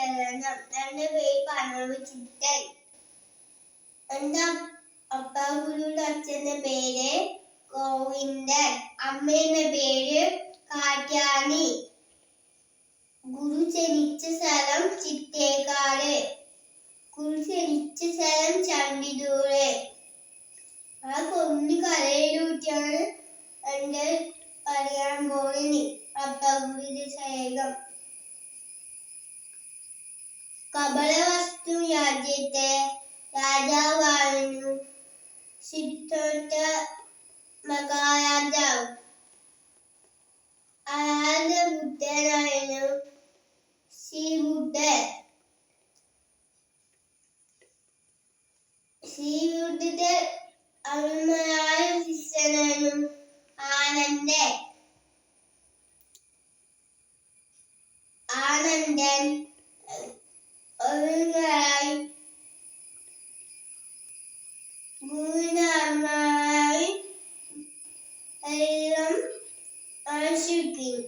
ശരണം. എൻ്റെ പേര് പനോവിച്ചിട്ടൻ. എൻ്റെ അപ്പാഗുരുവിന്റെ അച്ഛന്റെ പേര് ഗോവിന്ദൻ. അമ്മയുടെ പേര് കാട്യാണി. ഗുരു ജനിച്ച സ്ഥലം ചിറ്റേക്കാട്. ഗുരു ജനിച്ച സ്ഥലം ചണ്ടിദൂര്. ആ കൊന്നു കലയിലൂട്ടിയാണ് എൻ്റെ പറയാൻ പോകുന്നത്. അപ്പാഗുരുവിന്റെ ശേഖം. കപടവസ്തു രാജ്യത്തെ രാജാവായിരുന്നു സിദ്ധോർത്ത മഹാരാജാവ്. അയാളുടെ പുത്രനായിരുന്നു ശ്രീബുദ്ധൻ. ശ്രീബുദ്ധന്റെ അരുമയായ ശിഷ്യനായിരുന്നു ആനന്ദൻ. ആനന്ദൻ ഒരിക്കലായി ഗുരുനാഥനായി എല്ലാം ആശിക്കും.